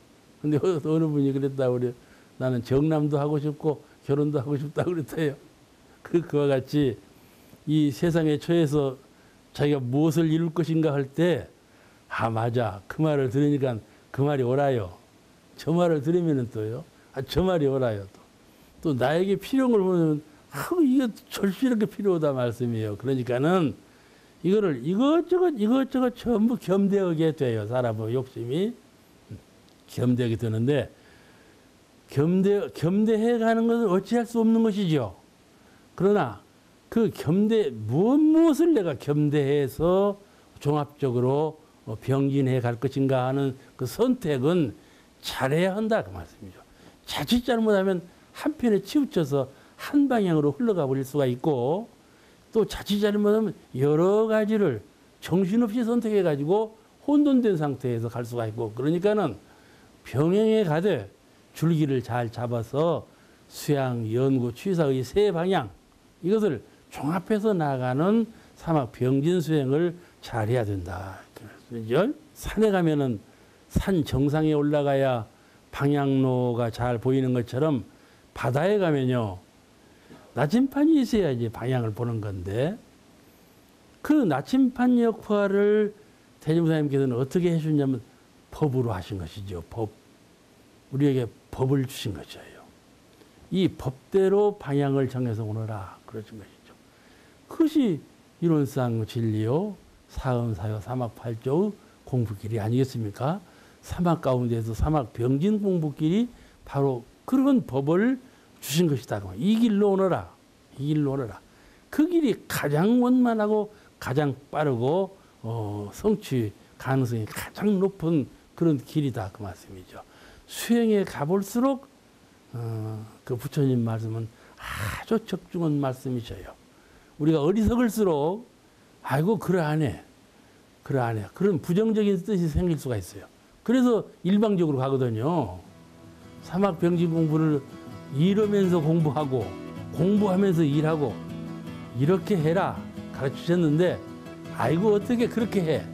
근데 어느 분이 그랬다고 그래요. 나는 정남도 하고 싶고 결혼도 하고 싶다고 그랬대요. 그와 같이 이 세상에 처해서 자기가 무엇을 이룰 것인가 할 때, 맞아. 그 말을 들으니까 그 말이 옳아요. 저 말을 들으면 또요. 저 말이 옳아요. 또 나에게 필요한 걸 보면, 이게 절실하게 필요하다 말씀이에요. 그러니까는 이거를 이것저것 전부 겸대하게 돼요. 사람의 욕심이. 겸대하게 되는데, 겸대해 가는 것은 어찌할 수 없는 것이죠. 그러나 그 무엇을 내가 겸대해서 종합적으로 병진해 갈 것인가 하는 그 선택은 잘해야 한다 그 말씀이죠. 자칫 잘못하면 한편에 치우쳐서 한 방향으로 흘러가 버릴 수가 있고 또 자칫 잘못하면 여러 가지를 정신없이 선택해 가지고 혼돈된 상태에서 갈 수가 있고 그러니까는 병행해 가되 줄기를 잘 잡아서 수양, 연구, 취사의 세 방향 이것을 종합해서 나가는 사막 병진 수행을 잘해야 된다. 그렇죠? 산에 가면은 산 정상에 올라가야 방향로가 잘 보이는 것처럼 바다에 가면요 나침판이 있어야지 방향을 보는 건데 그 나침판 역할을 대림사님께서는 어떻게 해주냐면 법으로 하신 것이죠. 법. 우리에게 법을 주신 것이에요. 이 법대로 방향을 정해서 오너라. 그러신 것이죠. 그것이 이론상 진리요, 사음사요, 사막팔조의 공부길이 아니겠습니까? 사막 가운데서 사막 병진 공부길이 바로 그런 법을 주신 것이다. 이 길로 오너라. 이 길로 오너라. 그 길이 가장 원만하고 가장 빠르고 성취 가능성이 가장 높은 그런 길이다. 그 말씀이죠. 수행에 가볼수록 그 부처님 말씀은 아주 적중한 말씀이셔요. 우리가 어리석을수록 아이고 그러하네. 그래 안 해요. 그런 부정적인 뜻이 생길 수가 있어요. 그래서 일방적으로 가거든요. 사막 병진 공부를 일하면서 공부하고 공부하면서 일하고 이렇게 해라 가르치셨는데 아이고 어떻게 그렇게 해.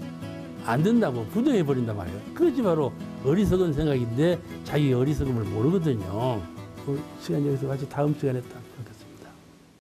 안 된다고 부정해 버린단 말이에요. 그것이 바로 어리석은 생각인데 자기 어리석음을 모르거든요. 시간 여기서 같이 다음 시간에 딱.